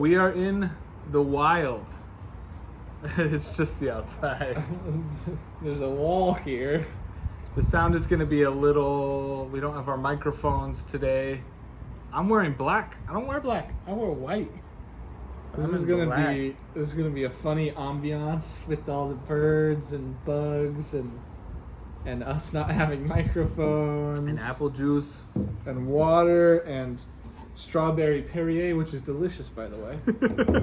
We are in the wild. It's just the outside. There's a wall here. The sound is going to be a little... We don't have our microphones today. I'm wearing black. I don't wear black. I wear white. This is gonna be a funny ambiance with all the birds and bugs and us not having microphones. And apple juice. And water and strawberry Perrier, which is delicious, by the way.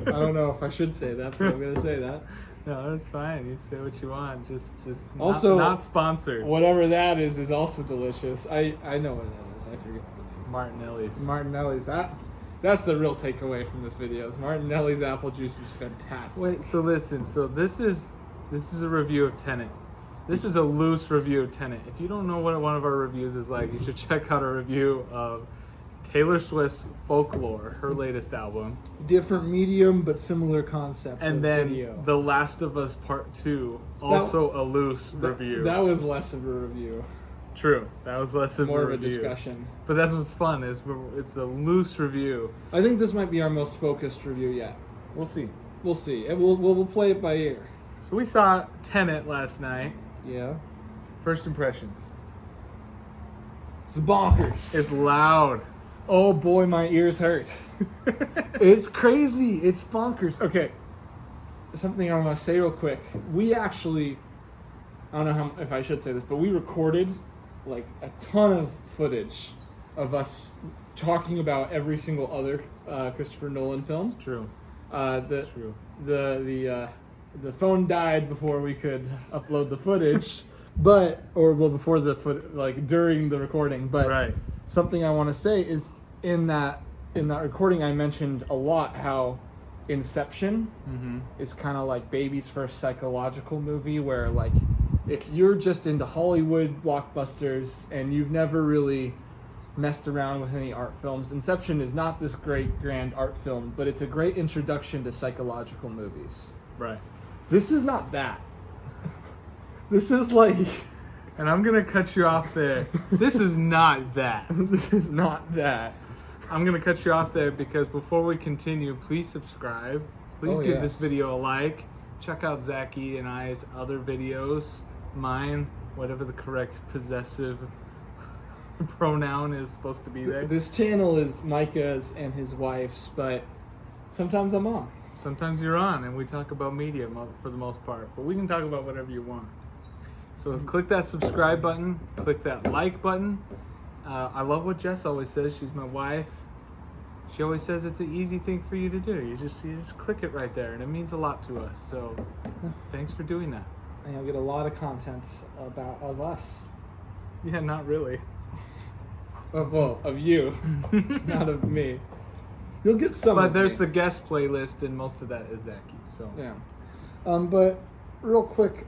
I don't know if I should say that, but I'm gonna say that. No, that's fine. You say what you want. Just also not sponsored. Whatever that is also delicious. I know what that is. I forget the name. Martinelli's. Martinelli's. That's the real takeaway from this video. Is Martinelli's apple juice is fantastic. Wait, so listen. So this is a review of Tenet. This is a loose review of Tenet. If you don't know what one of our reviews is like, you should check out our review of Taylor Swift's Folklore, her latest album. Different medium, but similar concept. And then video. The Last of Us Part 2, also a loose review. That was less of a review. True, that was less of more a of a review. discussion. But that's what's fun, is it's a loose review. I think this might be our most focused review yet. We'll see. We'll see. And we'll play it by ear. So we saw Tenet last night. Yeah. First impressions. It's bonkers. It's loud. Oh boy, my ears hurt. It's crazy. It's bonkers. Okay. Something I want to say real quick. We actually, I don't know if I should say this, but we recorded like a ton of footage of us talking about every single other Christopher Nolan film. It's true. It's true. The phone died before we could upload the footage, before the during the recording. But right. Something I want to say is in that recording I mentioned a lot how Inception is kind of like baby's first psychological movie, where like if you're just into Hollywood blockbusters and you've never really messed around with any art films, Inception is not this great grand art film, but it's a great introduction to psychological movies. Right. This is not that. This is like... And I'm going to cut you off there. This is not that. This is not that. I'm going to cut you off there because before we continue, please subscribe. Please give this video a like. Check out Zachy and I's other videos. Mine, whatever the correct possessive pronoun is supposed to be there. This channel is Micah's and his wife's, but sometimes I'm on. Sometimes you're on, and we talk about media for the most part. But we can talk about whatever you want. So click that subscribe button. Click that like button. I love what Jess always says. She's my wife. She always says it's an easy thing for you to do. You just click it right there, and it means a lot to us. So thanks for doing that. And you'll get a lot of content of us. Yeah, not really. Of you, not of me. You'll get some. But there's the guest playlist, and most of that is Zachy. So yeah. But real quick,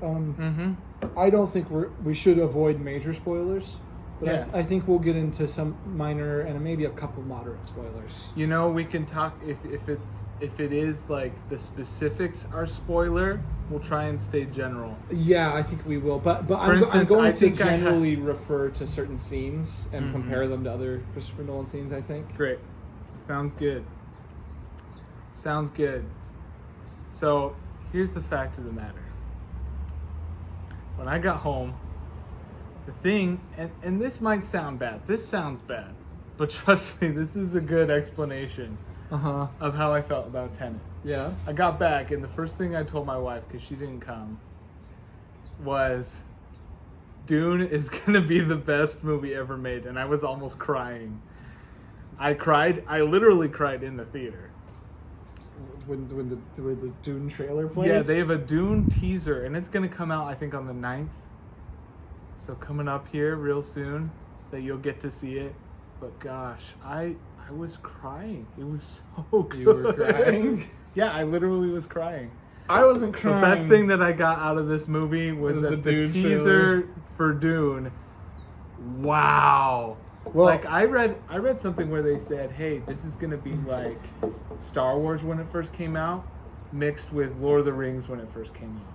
I don't think we should avoid major spoilers. But yeah. I think we'll get into some minor and maybe a couple moderate spoilers. You know, we can talk if it is like the specifics are spoiler. We'll try and stay general. Yeah, I think we will. But I'm going to generally refer to certain scenes and compare them to other Christopher Nolan scenes, I think. Great. Sounds good. Sounds good. So here's the fact of the matter. When I got home, the thing, and this might sound bad. This sounds bad. But trust me, this is a good explanation of how I felt about Tenet. Yeah. I got back, and the first thing I told my wife, because she didn't come, was Dune is going to be the best movie ever made. And I was almost crying. I cried. I literally cried in the theater. When the Dune trailer plays? Yeah, they have a Dune teaser, and it's going to come out, I think, on the 9th. So coming up here real soon that you'll get to see it. But gosh, I was crying. It was so good. You were crying? Yeah, I literally was crying. I wasn't crying. The best thing that I got out of this movie was that the teaser for Dune. Wow. Well, like I read something where they said, "Hey, this is going to be like Star Wars when it first came out, mixed with Lord of the Rings when it first came out."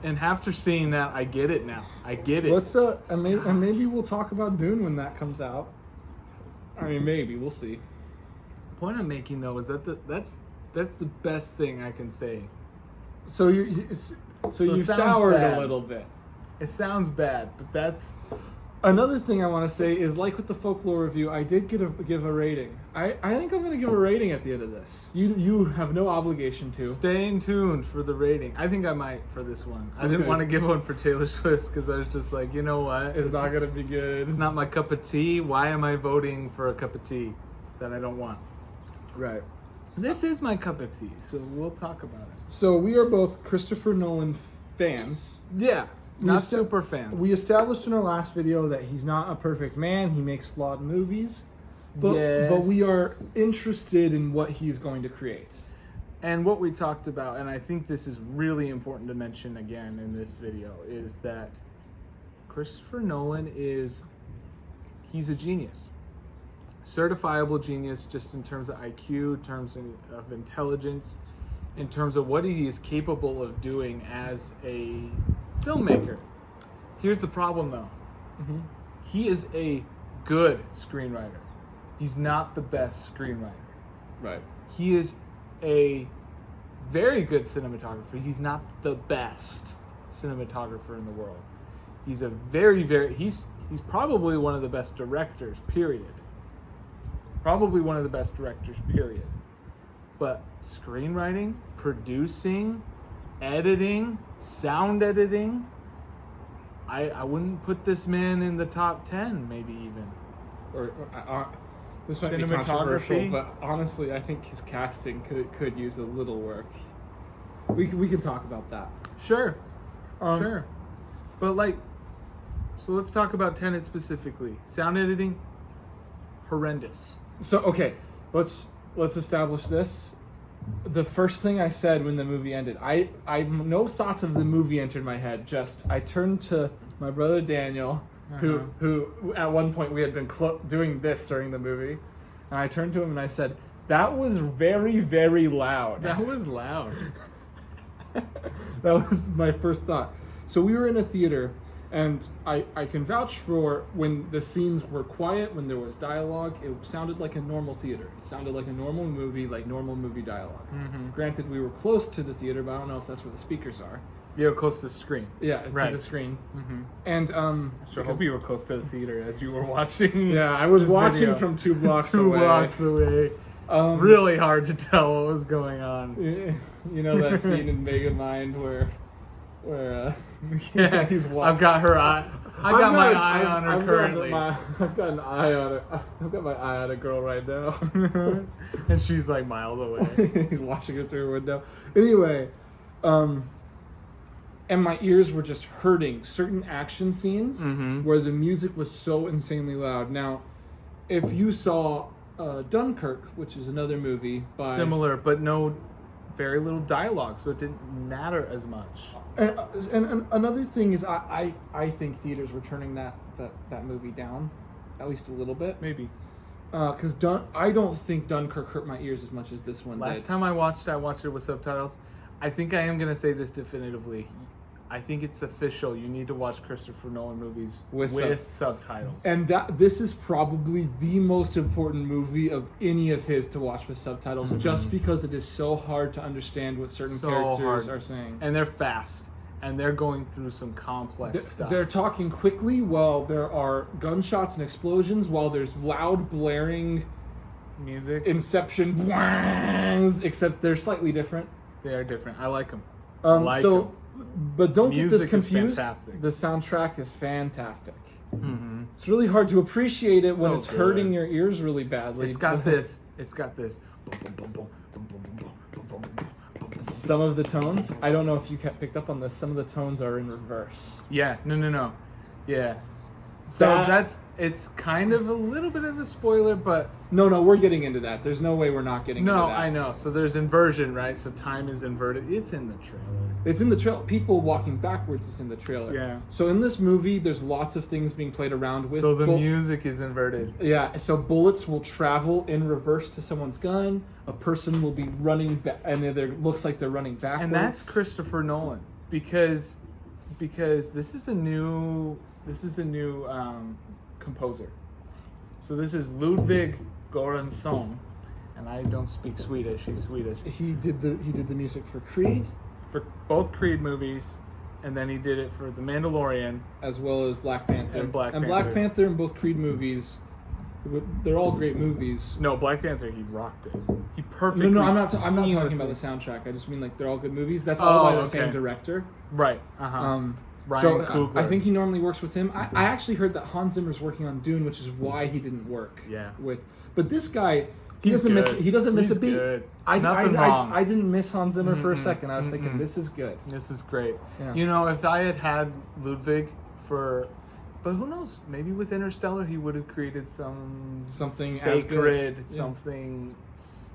And after seeing that, I get it now. I get it. Let's and maybe we'll talk about Dune when that comes out. I mean, maybe we'll see. The point I'm making though is that That's the best thing I can say. So you soured bad. a little bit. It sounds bad, but that's... Another thing I want to say is, like with the folklore review, I did give a rating. I think I'm going to give a rating at the end of this. You have no obligation to. Staying tuned for the rating. I think I might for this one. I didn't want to give one for Taylor Swift because I was just like, you know what? It's not going to be good. It's not my cup of tea. Why am I voting for a cup of tea that I don't want? Right. This is my cup of tea, so we'll talk about it. So we are both Christopher Nolan fans. Yeah. Not super fans. We established in our last video that he's not a perfect man. He makes flawed movies. But we are interested in what he's going to create. And what we talked about, and I think this is really important to mention again in this video, is that Christopher Nolan he's a genius. Certifiable genius just in terms of IQ, in terms of intelligence, in terms of what he is capable of doing as a filmmaker. Here's the problem though. Mm-hmm. He is a good screenwriter. He's not the best screenwriter. Right. He is a very good cinematographer. He's not the best cinematographer in the world. He's a he's probably one of the best directors, period. Probably one of the best directors, period. But screenwriting, producing, editing, sound editing, I wouldn't put this man in the top 10, maybe even. Or this might be controversial, but honestly, I think his casting could use a little work. We can talk about that. Sure. Sure. But so let's talk about Tenet specifically. Sound editing, horrendous. So okay, let's establish this. The first thing I said when the movie ended, I no thoughts of the movie entered my head. Just I turned to my brother Daniel, who at one point we had been doing this during the movie, and I turned to him and I said, "That was very, very loud." That was loud. That was my first thought. So we were in a theater, and I can vouch for when the scenes were quiet, when there was dialogue, it sounded like a normal theater. It sounded like a normal movie, like normal movie dialogue. Mm-hmm. Granted, we were close to the theater, but I don't know if that's where the speakers are. You were close to the screen. Yeah, to the screen. Mm-hmm. And sure hope you were close to the theater as you were watching. Yeah, I was watching video from 2 blocks away. 2 blocks away. Really hard to tell what was going on. You know that scene in Megamind where yeah, he's walking. I've got her eye. I've got my eye on her currently. I've got an eye on her. I've got my eye on a girl right now, and she's like miles away. He's watching it through her window. Anyway, and my ears were just hurting. Certain action scenes where the music was so insanely loud. Now, if you saw Dunkirk, which is another movie by similar, but very little dialogue, so it didn't matter as much. And another thing is, I think theaters were turning that movie down, at least a little bit, maybe, because I don't think Dunkirk hurt my ears as much as this one did. Last time I watched it with subtitles. I think I am gonna say this definitively. I think it's official. You need to watch Christopher Nolan movies with subtitles. And this is probably the most important movie of any of his to watch with subtitles, just because it is so hard to understand what certain characters are saying. And they're fast. And they're going through some complex stuff. They're talking quickly while there are gunshots and explosions, while there's loud, blaring music. Inception blangs, except they're slightly different. They are different. I like them. But don't get this confused. The soundtrack is fantastic. Mm-hmm. It's really hard to appreciate it when it's hurting your ears really badly. It's got this. Some of the tones, I don't know if you picked up on this, some of the tones are in reverse. Yeah, no. Yeah. So it's kind of a little bit of a spoiler, but... No, we're getting into that. There's no way we're not getting into that. No, I know. So there's inversion, right? So time is inverted. It's in the trailer. It's in the trailer. People walking backwards is in the trailer. Yeah. So in this movie, there's lots of things being played around with. So the music is inverted. Yeah. So bullets will travel in reverse to someone's gun. A person will be running back, and it looks like they're running backwards. And that's Christopher Nolan, because this is a new composer. So this is Ludwig Göransson, and I don't speak Swedish. He's Swedish. He did the music for Creed, For both Creed movies, and then he did it for The Mandalorian, as well as Black Panther. And Black Black Panther. Panther and both Creed movies, they're all great movies. No, Black Panther, he rocked it. He perfectly. No, I'm not talking about seamlessly- the soundtrack. I just mean like they're all good movies. That's all by the same okay. director. Right. Ryan So Coogler. I think he normally works with him. I actually heard that Hans Zimmer's working on Dune, which is why he didn't work. Yeah. But this guy, he He's doesn't miss. good. He doesn't miss He's a beat. good. I Nothing wrong. didn't miss Hans Zimmer for a second. I was thinking, mm-mm. this is good. This is great. Yeah. You know, if I had Ludwig for, but who knows? Maybe with Interstellar, he would have created Something as sacred, good. Yeah. something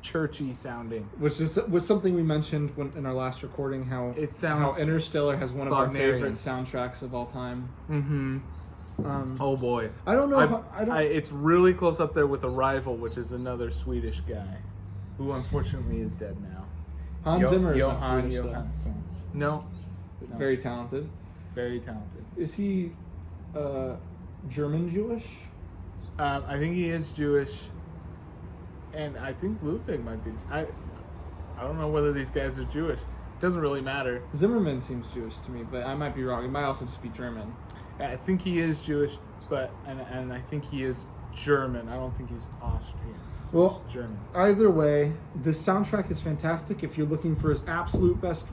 churchy sounding. Which was something we mentioned in our last recording. How It sounds how Interstellar has one of our Wagnerian. favorite soundtracks of all time. Mm-hmm. Oh boy. I don't know. It's really close up there with Arrival, which is another Swedish guy, who unfortunately is dead now. Hans Zimmer is not Johan Swedish, though. Johansson. No. Very talented. Very talented. Is he German Jewish? I think he is Jewish, and I think Ludwig might be. I don't know whether these guys are Jewish. It doesn't really matter. Zimmerman seems Jewish to me, but I might be wrong. It might also just be German. I think he is Jewish, but and I think he is German. I don't think he's Austrian. So Well, he's German. Either way, the soundtrack is fantastic. If you're looking for his absolute best,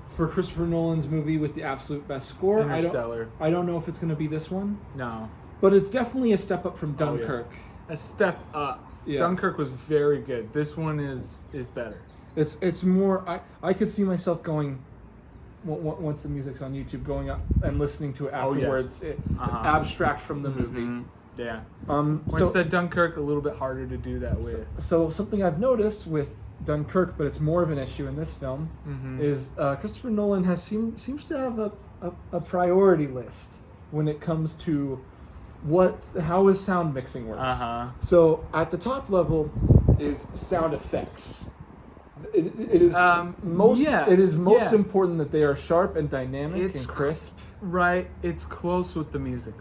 for Christopher Nolan's movie with the absolute best score, Interstellar. I don't know if it's going to be this one, No. but it's definitely a step up from Oh, yeah. Dunkirk. A step up. Yeah. Dunkirk was very good. This one is better. It's more. I could see myself going. Once the music's on YouTube, going up and listening to it afterwards, abstract from the movie. Mm-hmm. Yeah. So Instead, Dunkirk a little bit harder to do that with. So something I've noticed with Dunkirk, but it's more of an issue in this film, Mm-hmm. is Christopher Nolan seems to have a priority list when it comes to how his sound mixing works. So at the top level is sound effects. It is most important that they are sharp and dynamic and crisp. Right. It's close with the music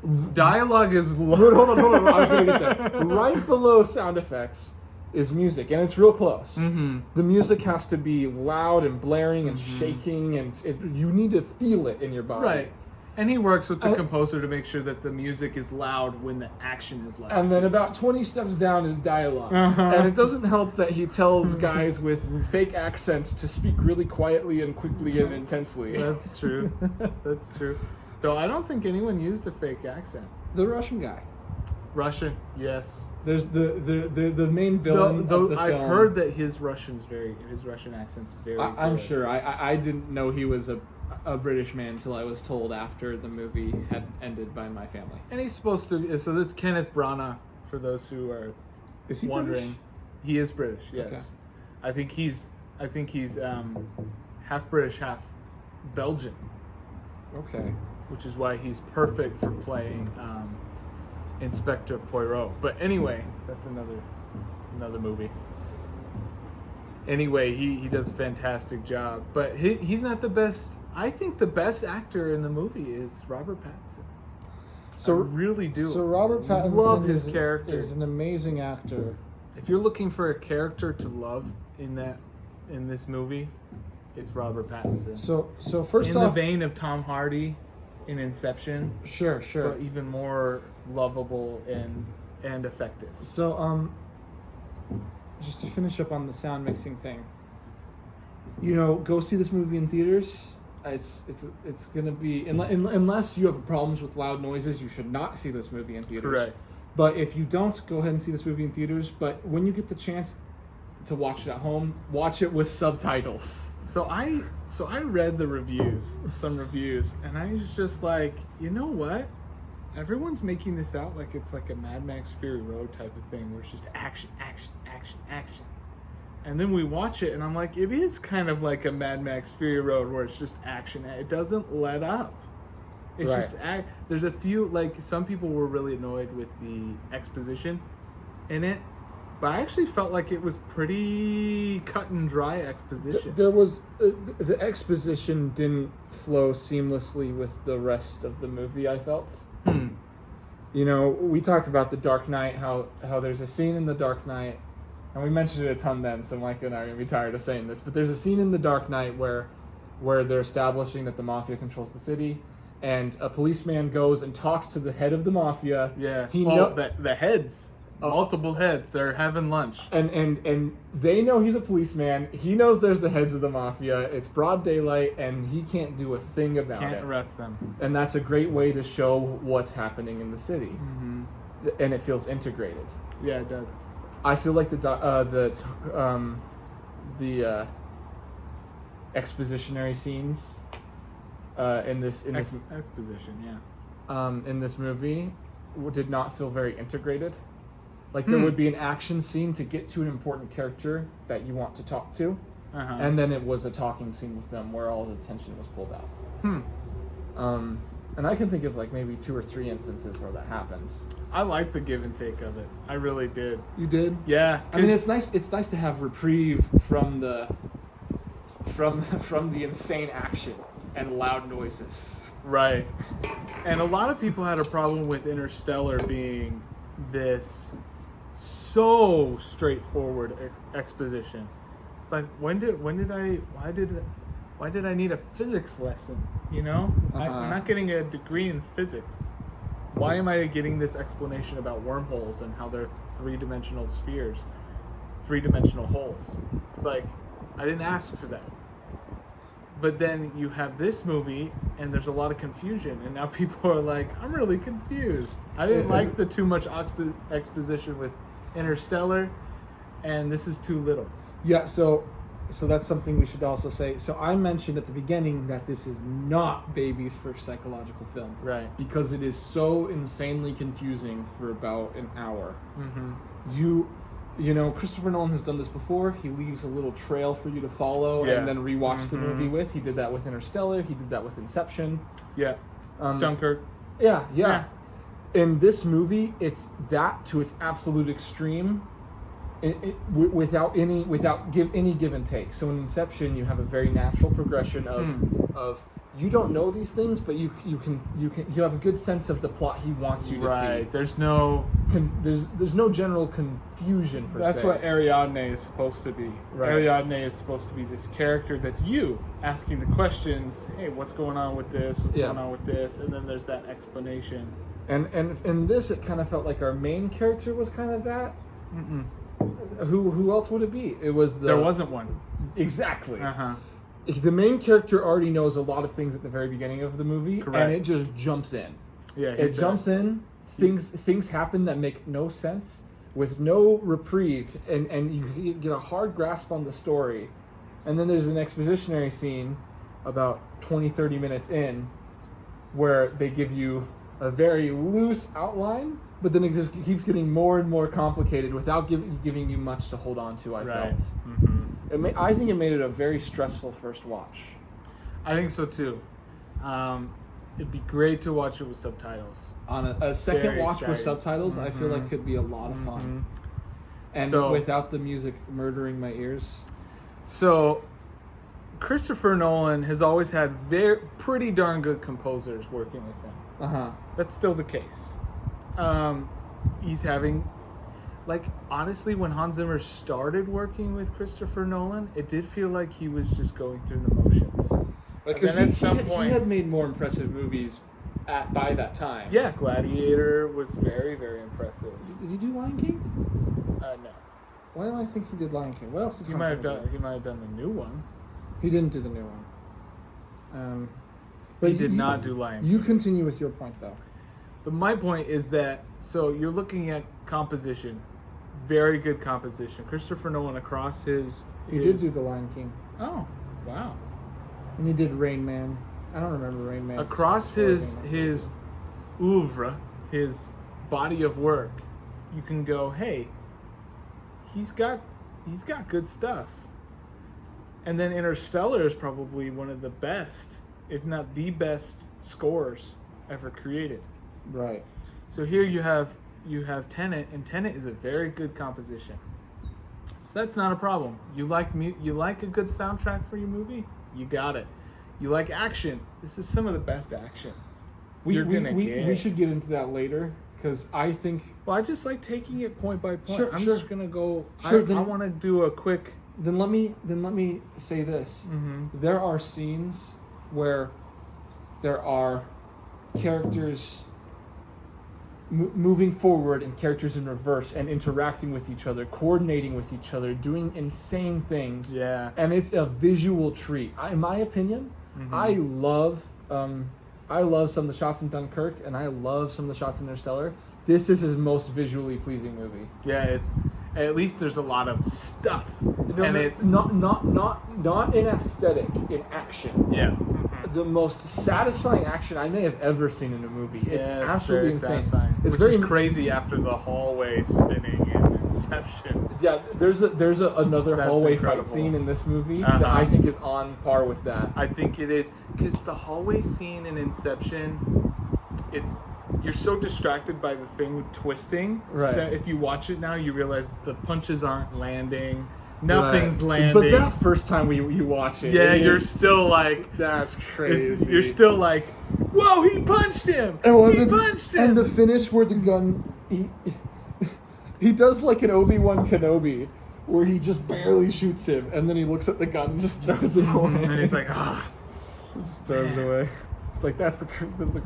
though. Dialogue is low. Hold on. I was going to get there. Right below sound effects is music, and it's real close. Mm-hmm. The music has to be loud and blaring and shaking, and you need to feel it in your body. Right. And he works with the composer to make sure that the music is loud when the action is loud. And then about 20 steps down is dialogue. And it doesn't help that he tells guys with fake accents to speak really quietly and quickly and intensely. That's true. That's true. Though I don't think anyone used a fake accent. The Russian guy. Russian, yes. There's the main villain of the film. I've heard that his Russian accent's very good. I'm sure. I didn't know he was a British man until I was told after the movie had ended by my family. And he's supposed to be, so that's Kenneth Branagh, for those who are wondering. British? He is British, yes. Okay. I think he's half British, half Belgian. Okay. Which is why he's perfect for playing Inspector Poirot. But anyway, that's another movie. Anyway, he does a fantastic job. But he's not the best. I think the best actor in the movie is Robert Pattinson. I really do. So Robert Pattinson love his character. is an amazing actor. If you're looking for a character to love in this movie, it's Robert Pattinson. So first in off, the vein of Tom Hardy in Inception, sure, but even more lovable and effective. So just to finish up on the sound mixing thing, go see this movie in theaters. It's gonna be unless you have problems with loud noises, you should not see this movie in theaters. Correct. But if you don't, go ahead and see this movie in theaters. But when you get the chance to watch it at home, watch it with subtitles. So I read some reviews, and I was just like, you know what? Everyone's making this out like it's like a Mad Max Fury Road type of thing, where it's just action, action, action, action. And then we watch it, and I'm like, it is kind of like a Mad Max Fury Road, where it's just action. It doesn't let up. It's Right. just there's a few, like, some people were really annoyed with the exposition in it, but I actually felt like it was pretty cut and dry exposition. There was the exposition didn't flow seamlessly with the rest of the movie, I felt. We talked about The Dark Knight, how there's a scene in The Dark Knight and we mentioned it a ton then, so Micah and I are going to be tired of saying this, but there's a scene in The Dark Knight where they're establishing that the mafia controls the city, and a policeman goes and talks to the head of the mafia. Yeah. The heads. Multiple heads. They're having lunch. And they know he's a policeman. He knows there's the heads of the mafia. It's broad daylight, and he can't do a thing about it. Can't arrest them. And that's a great way to show what's happening in the city. Mm-hmm. And it feels integrated. Yeah, it does. I feel like the expositionary scenes in this exposition, in this movie did not feel very integrated. Like there would be an action scene to get to an important character that you want to talk to, and then it was a talking scene with them where all the tension was pulled out. And I can think of like maybe 2 or 3 instances where that happened. I like the give and take of it. I really did. You did? Yeah. I mean, it's nice. It's nice to have reprieve from the insane action and loud noises. Right. And a lot of people had a problem with Interstellar being this so straightforward exposition. It's like, why did I need a physics lesson? You know, I'm not getting a degree in physics. Why am I getting this explanation about wormholes and how they're 3-dimensional spheres, 3-dimensional holes? It's like, I didn't ask for that. But then you have this movie, and there's a lot of confusion, and now people are like, I'm really confused. I didn't like the too much exposition with Interstellar, and this is too little. Yeah, so that's something we should also say. So I mentioned at the beginning that this is not Baby's first psychological film. Right. Because it is so insanely confusing for about an hour. Mm-hmm. You know, Christopher Nolan has done this before. He leaves a little trail for you to follow and then rewatch the movie with. He did that with Interstellar. He did that with Inception. Yeah. Dunkirk. Yeah. In this movie, it's that to its absolute extreme. Without any give and take. So in Inception, you have a very natural progression of you don't know these things, but you have a good sense of the plot he wants you to see. Right. There's no general confusion per se. That's what Ariadne is supposed to be. Right. Ariadne is supposed to be this character that's you asking the questions. Hey, what's going on with this? What's going on with this? And then there's that explanation. And in this, it kind of felt like our main character was kind of that. Mm-mm. Who else would it be? It was there wasn't one. Exactly. The main character already knows a lot of things at the very beginning of the movie. Correct. And it just jumps in. Yeah, it jumps in. Things happen that make no sense with no reprieve, and you get a hard grasp on the story. And then there's an expositionary scene about 20-30 minutes in where they give you a very loose outline, but then it just keeps getting more and more complicated without giving you much to hold on to, I felt. Mm-hmm. I think it made it a very stressful first watch. I think so too. It'd be great to watch it with subtitles. On a second watch with subtitles, I feel like could be a lot of fun. And without the music murdering my ears. So, Christopher Nolan has always had pretty darn good composers working with him. That's still the case. He's having, honestly, when Hans Zimmer started working with Christopher Nolan, it did feel like he was just going through the motions. Because he had made more impressive movies by that time. Yeah, Gladiator was very, very impressive. Did he do Lion King? No. Why do I think he did Lion King? What else did he might have done? He might have done the new one. He didn't do the new one. But he did not do Lion King. You continue with your point, though. But my point is that, so you're looking at composition. Very good composition. Christopher Nolan across his... He did do the Lion King. Oh, wow. And he did Rain Man. I don't remember Rain Man. Across his oeuvre, his body of work, you can go, hey, he's got good stuff. And then Interstellar is probably one of the best, if not the best, scores ever created. Right. So here you have Tenet, and Tenet is a very good composition. So that's not a problem. You like a good soundtrack for your movie? You got it. You like action? This is some of the best action. We should get into that later. because I think. Well, I just like taking it point by point. Sure, I'm sure. just gonna go. Sure, I want to do a quick. Then let me say this. Mm-hmm. There are scenes where there are characters moving forward and characters in reverse and interacting with each other, coordinating with each other, doing insane things. Yeah. And it's a visual treat. In my opinion, I love some of the shots in Dunkirk, and I love some of the shots in Interstellar. This is his most visually pleasing movie. Yeah, it's at least there's a lot of stuff, and it's not in aesthetic, in action. Yeah. The most satisfying action I may have ever seen in a movie. It's absolutely insane. Satisfying. It's Which very is crazy after the hallway spinning in Inception. Yeah, there's another That's hallway incredible. fight scene in this movie that I think is on par with that. I think it is, because the hallway scene in Inception, you're so distracted by the thing twisting that if you watch it now, you realize the punches aren't landing, nothing's landing. But that first time you watch it, you're still like, that's crazy. You're still like, whoa, he punched him! He punched him! And the finish where the gun, he does like an Obi-Wan Kenobi, where he just barely shoots him, and then he looks at the gun and just throws it away. And he's like, just throws it away. It's like, that's the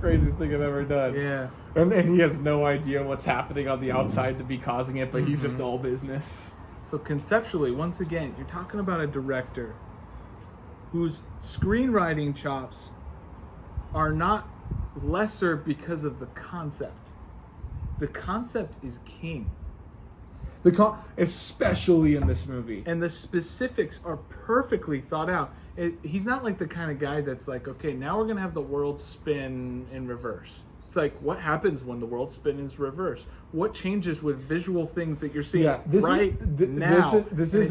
craziest thing I've ever done. Yeah. And he has no idea what's happening on the outside to be causing it, but he's just all business. So conceptually, once again, you're talking about a director whose screenwriting chops are not lesser because of the concept. The concept is king. Especially in this movie. And the specifics are perfectly thought out. He's not like the kind of guy that's like, okay, now we're going to have the world spin in reverse. It's like, what happens when the world spins in reverse? What changes with visual things that you're seeing now? This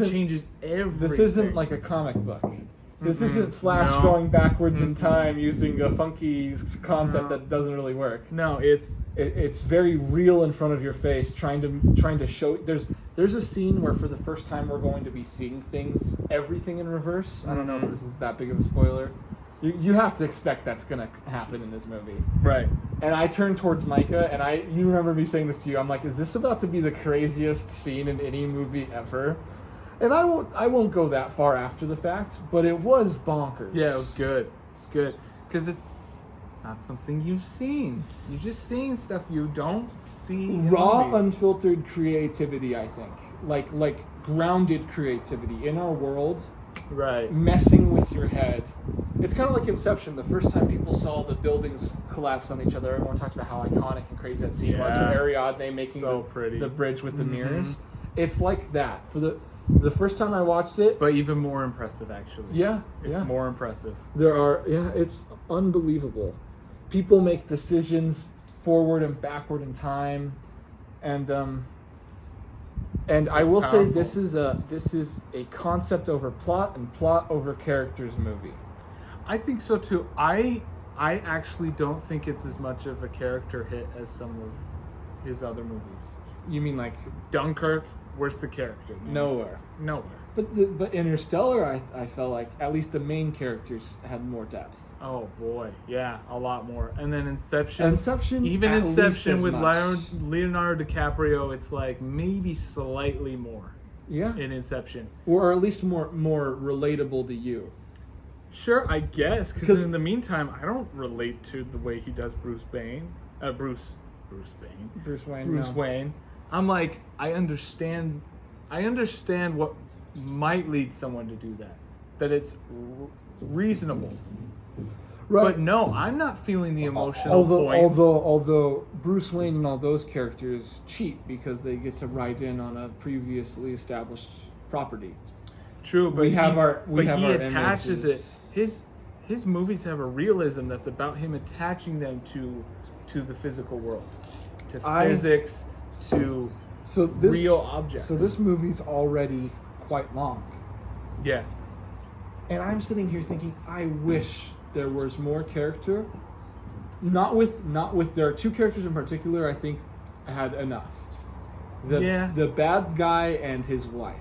changes everything. This isn't like a comic book. This isn't Flash going backwards in time using a funky concept that doesn't really work. No, it's very real in front of your face, trying to show. There's a scene where for the first time we're going to be seeing everything in reverse. I don't know if this is that big of a spoiler. You have to expect that's gonna happen in this movie, right? And I turned towards Micah, and you remember me saying this to you. I'm like, is this about to be the craziest scene in any movie ever? And I won't go that far after the fact, but it was bonkers. Yeah, it was good. It's good because it's not something you've seen. You're just seeing stuff you don't see. Raw, unfiltered creativity. I think like grounded creativity in our world. Right. Messing with your head. It's kind of like Inception. The first time people saw the buildings collapse on each other, everyone talks about how iconic and crazy that scene was. Or Ariadne making the bridge with the mirrors. It's like that. For the first time I watched it. But even more impressive, actually. Yeah. It's more impressive. It's unbelievable. People make decisions forward and backward in time. And I will say this is a concept over plot and plot over characters movie. I think so too. I actually don't think it's as much of a character hit as some of his other movies. You mean like Dunkirk? Where's the character? Nowhere. But Interstellar, I felt like at least the main characters had more depth. Oh boy, yeah, a lot more. And then Inception, even at Inception with much. Leonardo DiCaprio, it's like maybe slightly more. Yeah. In Inception, or at least more relatable to you. Sure, I guess, because in the meantime, I don't relate to the way he does Bruce Wayne. I'm like, I understand what might lead someone to do that. That it's reasonable. Right. But no, I'm not feeling the emotional points. Although Bruce Wayne and all those characters cheat because they get to ride in on a previously established property. True, but he attaches it. His movies have a realism that's about him attaching them to the physical world, to physics, to real objects. So this movie's already quite long. Yeah. And I'm sitting here thinking, I wish there was more character. Not with there are two characters in particular I think had enough. The bad guy and his wife.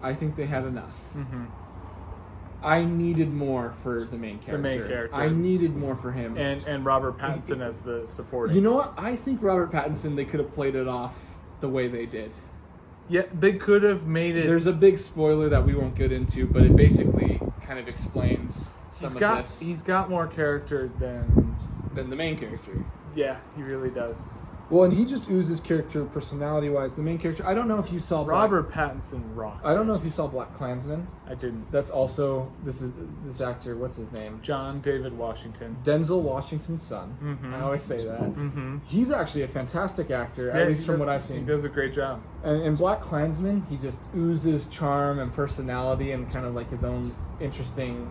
I think they had enough. I needed more for the main character. The main character. I needed more for him. And Robert Pattinson as the supporting. You know what? I think Robert Pattinson, they could have played it off the way they did. Yeah, they could have made it. There's a big spoiler that we won't get into, but it basically kind of explains some of this. He's got more character than the main character. Yeah, he really does. Well, and he just oozes character personality-wise. The main character, I don't know if you saw Robert Pattinson rocked. I don't know if you saw Black Klansman. I didn't. That's also this actor. What's his name? John David Washington. Denzel Washington's son. Mm-hmm. I always say that. Mm-hmm. He's actually a fantastic actor, at least from what I've seen. He does a great job. And in Black Klansman, he just oozes charm and personality and kind of like his own interesting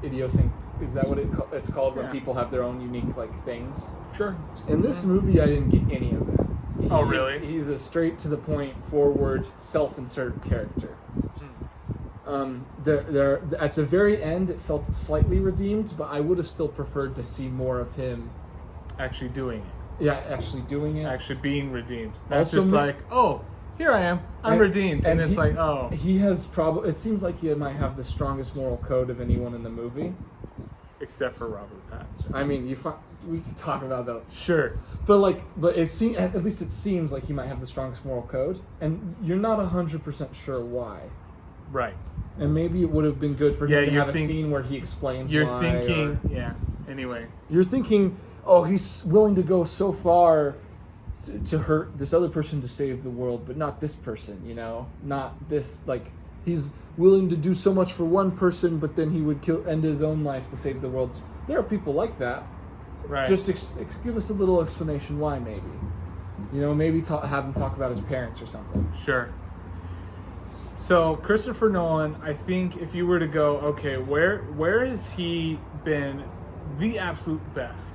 idiosyncrasy. Is that what it's called when people have their own unique like things? Sure. In this movie, I didn't get any of that. Oh, really? He's a straight to the point, forward, self-insert character. There at the very end, it felt slightly redeemed, but I would have still preferred to see more of him actually doing it. Yeah, actually doing it. Actually being redeemed. That's Also, just like, oh, here I am. I'm redeemed. And it's like, oh. He has it seems like he might have the strongest moral code of anyone in the movie. Except for Robert Pattinson. I mean, we can talk about that. Sure. But at least it seems like he might have the strongest moral code, and you're not 100% sure why. Right. And maybe it would have been good for him to have a scene where he explains why. You're thinking, anyway. You're thinking, oh, he's willing to go so far to hurt this other person to save the world, but not this person, Not this, he's willing to do so much for one person, but then he would end his own life to save the world. There are people like that. Right. Just give us a little explanation why, maybe. Maybe have him talk about his parents or something. Sure. So Christopher Nolan, I think if you were to go, okay, where has he been the absolute best?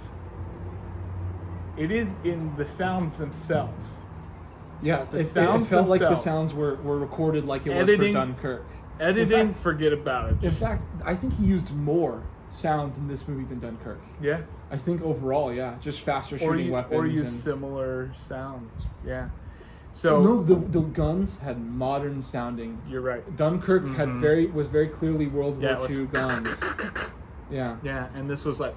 It is in the sounds themselves. Yeah, it felt like the sounds were recorded like it was for Dunkirk. Editing, forget about it. In fact, I think he used more sounds in this movie than Dunkirk. Yeah? I think overall, yeah. Just faster shooting weapons. Or use similar sounds. Yeah. So no, the guns had modern sounding. You're right. Dunkirk was very clearly World War II guns. Yeah. Yeah, and this was like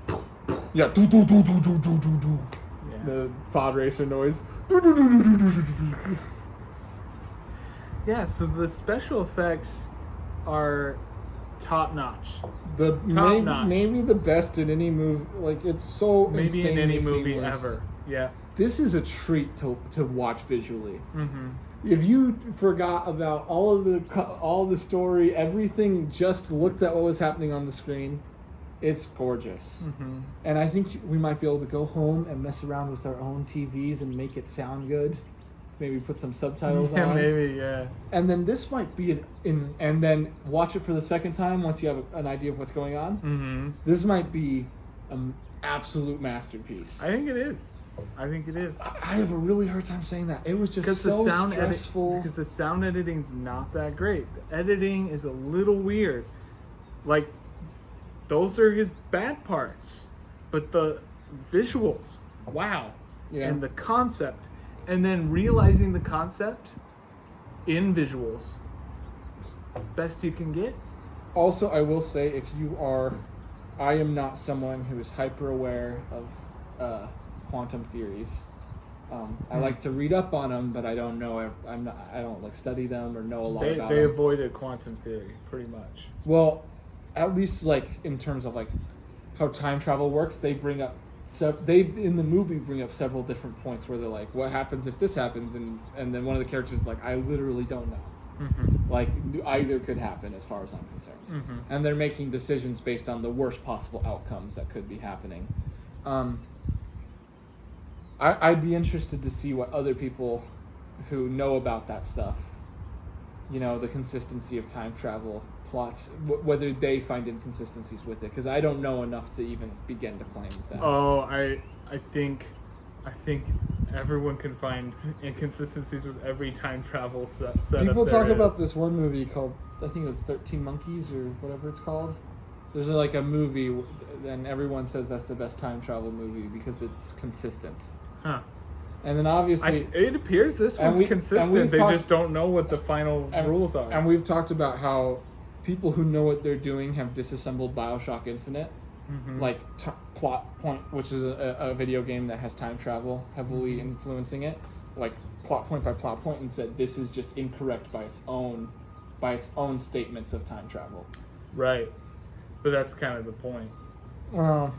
yeah, do do do do do do do do. Yeah. The pod racer noise. Do do do do do do do. Yeah, so the special effects are top notch. Maybe the best in any movie. It's so maybe in any movie seamless. Ever. Yeah. This is a treat to watch visually. Mm-hmm. If you forgot about all the story, everything, just looked at what was happening on the screen, it's gorgeous. Mm-hmm. And I think we might be able to go home and mess around with our own TVs and make it sound good. Maybe put some subtitles on. Maybe, yeah. And then this might be and then watch it for the second time once you have an idea of what's going on. Mm-hmm. This might be an absolute masterpiece. I think it is. I have a really hard time saying that. It was just so stressful. Because the sound editing's not that great. The editing is a little weird. Those are his bad parts. But the visuals, wow. Yeah. And the concept. And then realizing the concept in visuals, best you can get. Also, I will say, I am not someone who is hyper aware of quantum theories. I like to read up on them, but I don't know. I don't study them or know a lot about them. They avoided quantum theory pretty much. Well, at least in terms of how time travel works, they bring up. So they in the movie bring up several different points where they're like, "What happens if this happens?" And then one of the characters is like, "I literally don't know." Mm-hmm. Either could happen as far as I'm concerned. Mm-hmm. And they're making decisions based on the worst possible outcomes that could be happening. I'd be interested to see what other people who know about that stuff, the consistency of time travel plots, whether they find inconsistencies with it, because I don't know enough to even begin to claim that. Oh, I think everyone can find inconsistencies with every time travel set. People talk about this one movie called, I think it was 13 Monkeys or whatever it's called. There's a movie, and everyone says that's the best time travel movie because it's consistent. Huh. And then obviously... it appears this one's consistent. They just don't know what the final rules are. And we've talked about how people who know what they're doing have disassembled BioShock Infinite, like Plot Point, which is a video game that has time travel heavily influencing it, like plot point by plot point, and said this is just incorrect by its own statements of time travel. Right, but that's kind of the point. Well,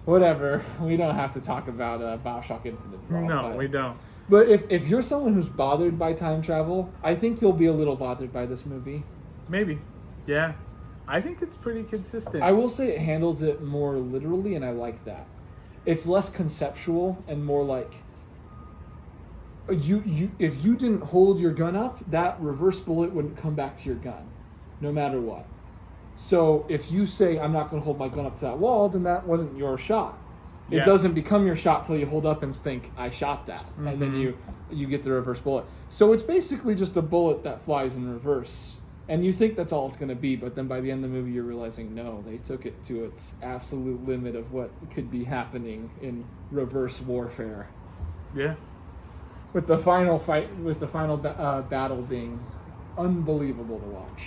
whatever. We don't have to talk about BioShock Infinite. No, we don't. But if you're someone who's bothered by time travel, I think you'll be a little bothered by this movie. Maybe. Yeah. I think it's pretty consistent. I will say it handles it more literally, and I like that. It's less conceptual and more like you if you didn't hold your gun up, that reverse bullet wouldn't come back to your gun, no matter what. So if you say, I'm not going to hold my gun up to that wall, then that wasn't your shot. It doesn't become your shot till you hold up and think, I shot that. And then you get the reverse bullet. So it's basically just a bullet that flies in reverse. And you think that's all it's going to be, but then by the end of the movie you're realizing, no, they took it to its absolute limit of what could be happening in reverse warfare. Yeah. With the final battle being unbelievable to watch.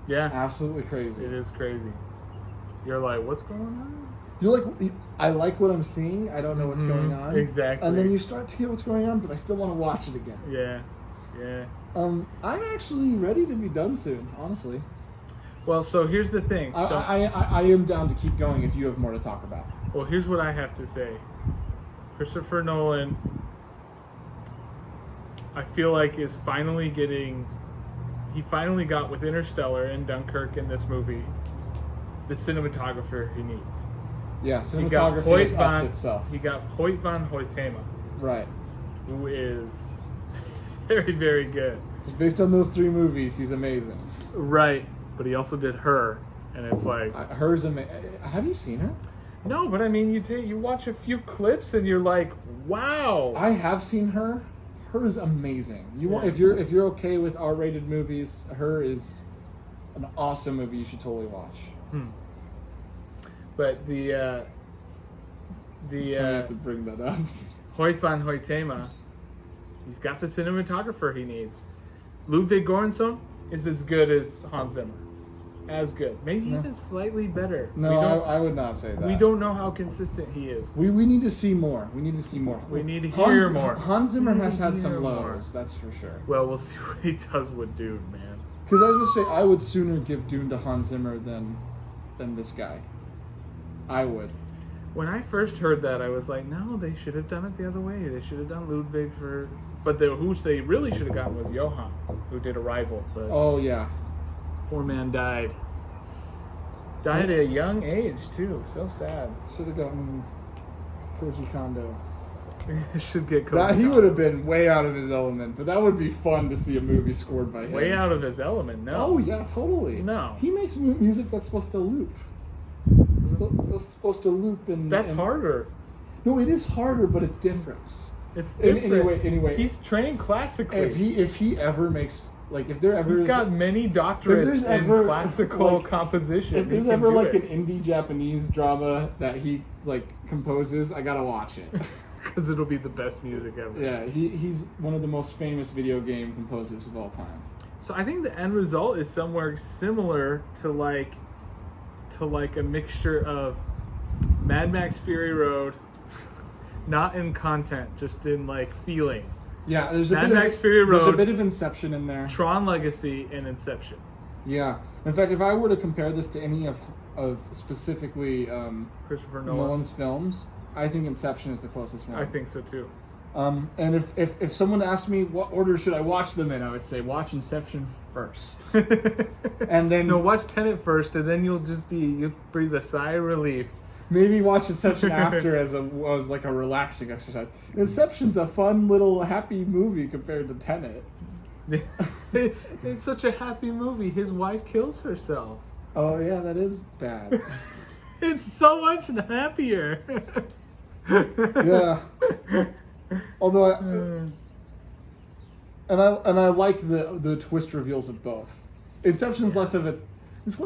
Yeah. Absolutely crazy. It is crazy. You're like, what's going on? You're like, I like what I'm seeing. I don't know what's going on. Exactly. And then you start to get what's going on, but I still want to watch it again. Yeah. Yeah. I'm actually ready to be done soon, honestly. Well, so here's the thing. I am down to keep going if you have more to talk about. Well, here's what I have to say. Christopher Nolan, I feel like he finally got with Interstellar and Dunkirk in this movie the cinematographer he needs. Yeah, cinematography is up itself. He got Hoyt van Hoytema. Right. Who is very, very good. Just based on those 3 movies, he's amazing. Right, but he also did Her, and it's like... Her's amazing. Have you seen Her? No, but I mean, you watch a few clips and you're like, wow. I have seen Her. Her is amazing. If you're okay with R-rated movies, Her is an awesome movie you should totally watch. But the you have to bring that up. Hoyt van Hoytema, he's got the cinematographer he needs. Ludwig Göransson is as good as Hans Zimmer. As good. Maybe even slightly better. No, I would not say that. We don't know how consistent he is. We need to see more. We need to see more. We need to hear more. Hans Zimmer has had some lows, that's for sure. Well, we'll see what he does with Dune, man. Because I was going to say, I would sooner give Dune to Hans Zimmer than this guy. I would. When I first heard that, I was like, no, they should have done it the other way. They should have done Ludwig for... But who they really should have gotten was Johann, who did Arrival. But oh, yeah. Poor man died. Died at a young age, too. So sad. Should have gotten Koji Kondo. Should get Koji He would have been way out of his element, but that would be fun to see a movie scored by him. Way out of his element, no. Oh, yeah, totally. No. He makes music that's supposed to loop. It's supposed to loop and... That's harder. No, it is harder, but it's different. It's different. Anyway. He's trained classically. If he ever makes... Like, if there ever He's got many doctorates in classical composition. If there's ever, like, an indie Japanese drama that he, like, composes, I gotta watch it. Because it'll be the best music ever. Yeah, he's one of the most famous video game composers of all time. So I think the end result is somewhere similar to like a mixture of Mad Max Fury Road, not in content, just in like feeling. Yeah, there's Mad Max Fury Road. There's a bit of Inception in there. Tron Legacy and Inception. Yeah. In fact, if I were to compare this to any of specifically Christopher Nolan's films, I think Inception is the closest one. I think so too. And if someone asked me what order should I watch them in, I would say watch Inception first, and then watch Tenet first, and then you'll breathe a sigh of relief. Maybe watch Inception after as like a relaxing exercise. Inception's a fun little happy movie compared to Tenet. It's such a happy movie. His wife kills herself. Oh yeah, that is bad. It's so much happier. Yeah. Although I like the twist reveals of both. Inception's less of a...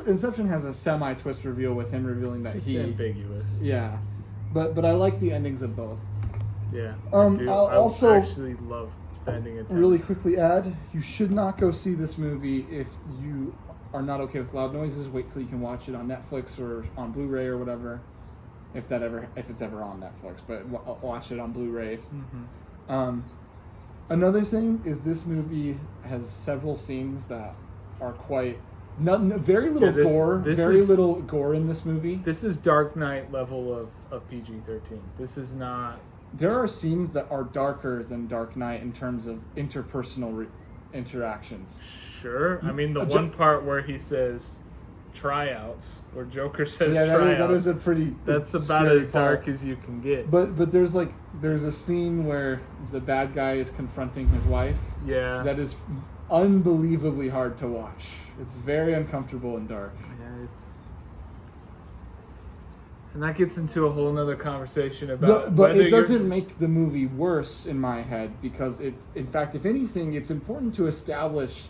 Inception has a semi-twist reveal with him revealing that it's ambiguous. Yeah. But I like the endings of both. Yeah. I'll also actually love the ending of Tenet. Really quickly add, you should not go see this movie if you are not okay with loud noises, wait till you can watch it on Netflix or on Blu-ray or whatever, if it's ever on Netflix. But watch it on Blu-ray. Another thing is this movie has several scenes that are quite very little gore. Very little gore in this movie. This is Dark Knight level of PG-13. This is not. There are scenes that are darker than Dark Knight in terms of interpersonal interactions. Sure. I mean, the one part where he says tryouts, where Joker says tryouts. That is a pretty. That's about as dark as you can get. But there's a scene where the bad guy is confronting his wife. Yeah. That is unbelievably hard to watch. It's very uncomfortable and dark. Yeah, and that gets into a whole nother conversation about. But it doesn't make the movie worse in my head, because in fact, if anything, it's important to establish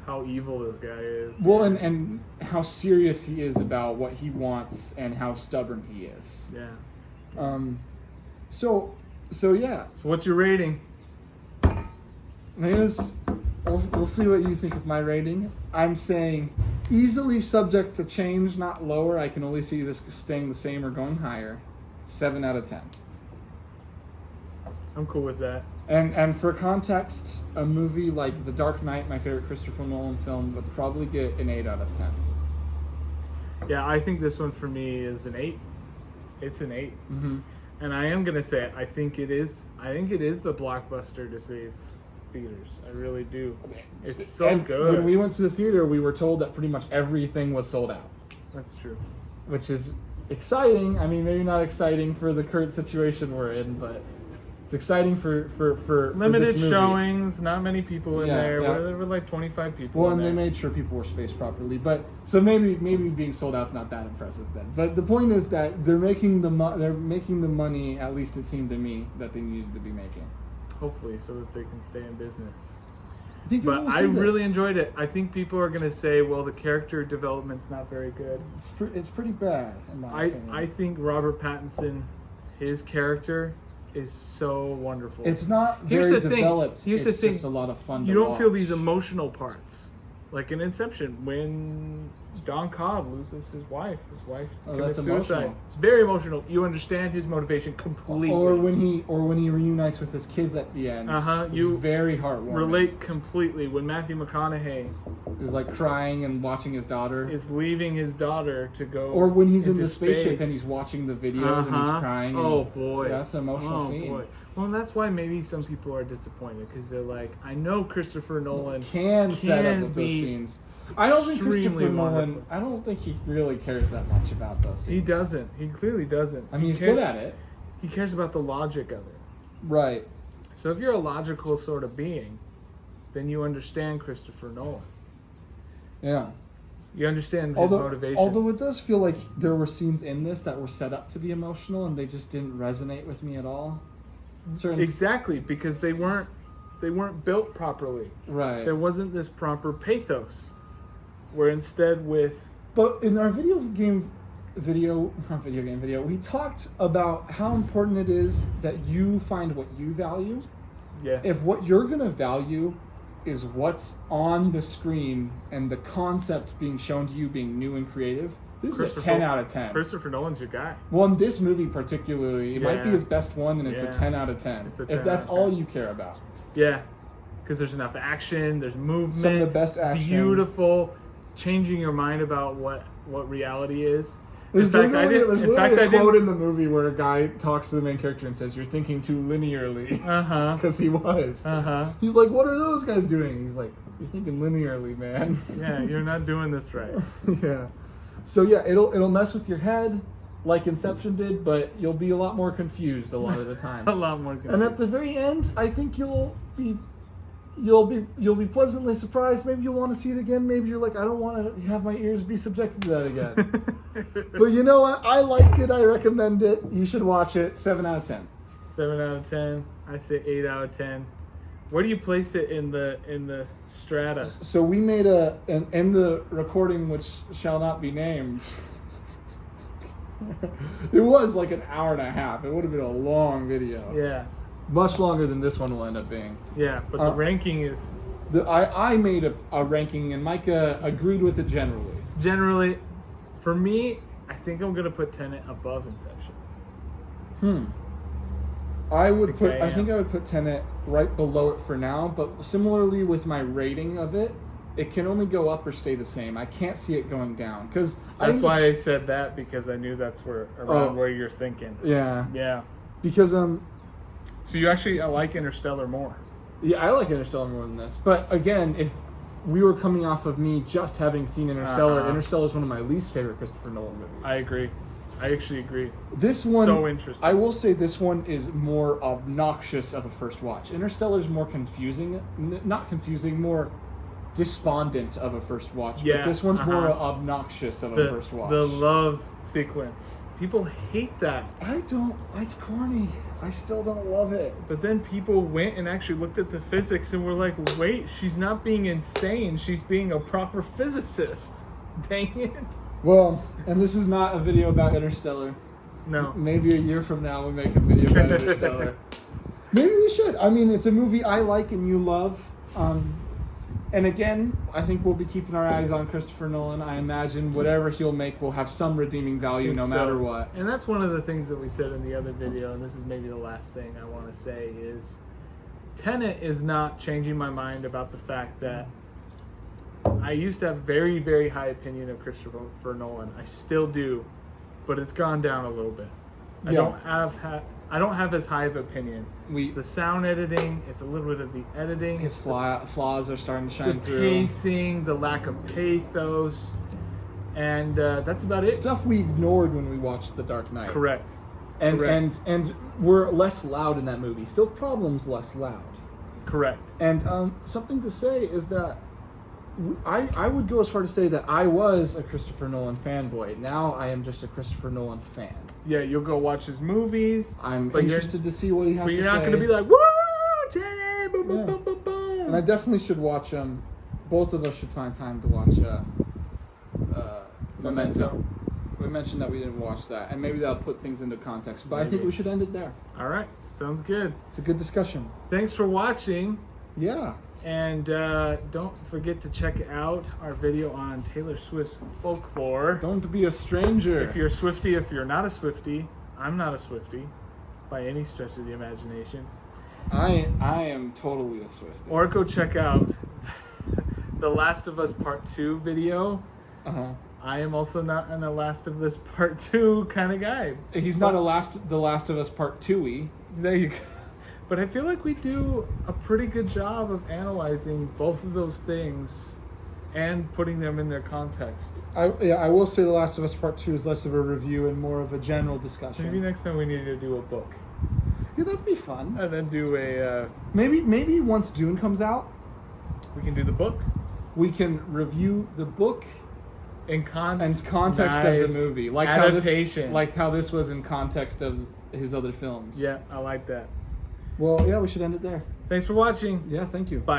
how evil this guy is. Well, and how serious he is about what he wants and how stubborn he is. Yeah. So yeah. So what's your rating? We'll see what you think of my rating. I'm saying easily subject to change, not lower. I can only see this staying the same or going higher. 7 out of 10. I'm cool with that. And for context, a movie like The Dark Knight, my favorite Christopher Nolan film, would probably get an 8 out of 10. Yeah, I think this one for me is an 8. It's an 8. Mm-hmm. And I am gonna say it. I think it is the blockbuster to save theaters. I really do. It's so good. When we went to the theater, we were told that pretty much everything was sold out. That's true. Which is exciting. I mean, maybe not exciting for the current situation we're in, but it's exciting for limited this movie. Showings, not many people in there. Yeah. There were like 25 people. Well, and they made sure people were spaced properly. But so maybe being sold out's not that impressive then. But the point is that they're making the money, at least it seemed to me, that they needed to be making. Hopefully, so that they can stay in business. I really enjoyed it. I think people are going to say, well, the character development's not very good. It's pretty bad, in my opinion. I think Robert Pattinson, his character is so wonderful. It's not very developed. Here's the thing. Just a lot of fun You to don't watch. feel these emotional parts. Like in Inception, when Don Cobb loses his wife commits suicide. Emotional. It's very emotional. You understand his motivation completely. Or when he reunites with his kids at the end. It's very heartwarming. Relate completely. When Matthew McConaughey is like crying and watching his daughter. Is leaving his daughter to go. Or when he's in the spaceship and he's watching the videos and he's crying. Oh boy, that's an emotional scene. Boy. Well, that's why maybe some people are disappointed, because they're like, I know Christopher Nolan can set up with those scenes. I don't think Christopher Nolan. Wonderful. I don't think he really cares that much about those scenes. He doesn't. He clearly doesn't. I mean, he's good at it. He cares about the logic of it. Right. So if you're a logical sort of being, then you understand Christopher Nolan. Yeah. You understand his motivations. Although it does feel like there were scenes in this that were set up to be emotional, and they just didn't resonate with me at all. Exactly, because they weren't built properly. Right. There wasn't this proper pathos. Where instead with... But in our video, we talked about how important it is that you find what you value. Yeah. If what you're going to value is what's on the screen and the concept being shown to you being new and creative, this is a 10 out of 10. Christopher Nolan's your guy. Well, in this movie particularly, it might be his best one, and it's a 10 out of 10. If that's all you care about. Yeah. Because there's enough action, there's movement. Some of the best action. Beautiful. Changing your mind about what reality is. There's literally a quote in the movie where a guy talks to the main character and says, "You're thinking too linearly." Because he was. He's like, "What are those guys doing?" He's like, "You're thinking linearly, man." Yeah, you're not doing this right. Yeah. So yeah, it'll mess with your head, like Inception did, but you'll be a lot more confused a lot of the time. A lot more confused. And at the very end, I think you'll be pleasantly surprised. Maybe you'll want to see it again. Maybe you're like, I don't want to have my ears be subjected to that again. But you know what? I liked it. I recommend it. You should watch it. 7 out of 10. 7 out of 10. I say 8 out of 10. Where do you place it in the strata? So we made an end the recording which shall not be named. It was like an hour and a half. It would have been a long video. Yeah. Much longer than this one will end up being. Yeah, but the ranking is... I made a ranking, and Micah agreed with it generally. Generally, for me, I think I'm going to put Tenet above Inception. I think I would put Tenet right below it for now, but similarly with my rating of it, it can only go up or stay the same. I can't see it going down because that's why I said that, because I knew that's where you're thinking. Yeah. Yeah. Because So you actually like Interstellar more. Yeah, I like Interstellar more than this. But again, if we were coming off of me just having seen Interstellar, Interstellar is one of my least favorite Christopher Nolan movies. I agree. I actually agree. This one, so interesting. I will say this one is more obnoxious of a first watch. Interstellar is more confusing, not confusing, more despondent of a first watch. Yeah, but this one's more obnoxious of a first watch. The love sequence. People hate that. I don't. It's corny. I still don't love it. But then people went and actually looked at the physics and were like, wait, she's not being insane. She's being a proper physicist. Dang it. Well, and this is not a video about Interstellar. No. Maybe a year from now we'll make a video about Interstellar. Maybe we should. I mean, it's a movie I like and you love. And again, I think we'll be keeping our eyes on Christopher Nolan. I imagine whatever he'll make will have some redeeming value no matter what. And that's one of the things that we said in the other video, and this is maybe the last thing I want to say, is Tenet is not changing my mind about the fact that I used to have very, very high opinion of Christopher Nolan. I still do, but it's gone down a little bit. Yeah. I don't have as high of opinion. The sound editing, it's a little bit of the editing. His flaws are starting to shine through. The pacing, the lack of pathos, and that's about it. Stuff we ignored when we watched The Dark Knight. Correct. And we're less loud in that movie. Still problems less loud. Correct. And something to say is that I would go as far to say that I was a Christopher Nolan fanboy. Now I am just a Christopher Nolan fan. Yeah, you'll go watch his movies. I'm interested to see what he has to say. But you're not going to be like, woo, Tenet, boom, boom, boom, boom, boom. And I definitely should watch both of us should find time to watch Memento. We mentioned that we didn't watch that, and maybe that'll put things into context. But I think we should end it there. All right, sounds good. It's a good discussion. Thanks for watching. Yeah. And don't forget to check out our video on Taylor Swift's Folklore. Don't be a stranger. If you're a Swiftie, if you're not a Swiftie, I'm not a Swiftie by any stretch of the imagination. I am totally a Swiftie. Or go check out the Last of Us Part 2 video. Uh-huh. I am also not an The Last of Us Part 2 kind of guy. He's not The Last of Us Part 2-y. There you go. But I feel like we do a pretty good job of analyzing both of those things and putting them in their context. I will say The Last of Us Part 2 is less of a review and more of a general discussion. Maybe next time we need to do a book. Yeah, that'd be fun. And then do a... Maybe once Dune comes out, we can do the book. We can review the book in context of the movie. Like adaptation. How this was in context of his other films. Yeah, I like that. Well, yeah, we should end it there. Thanks for watching. Yeah, thank you. Bye.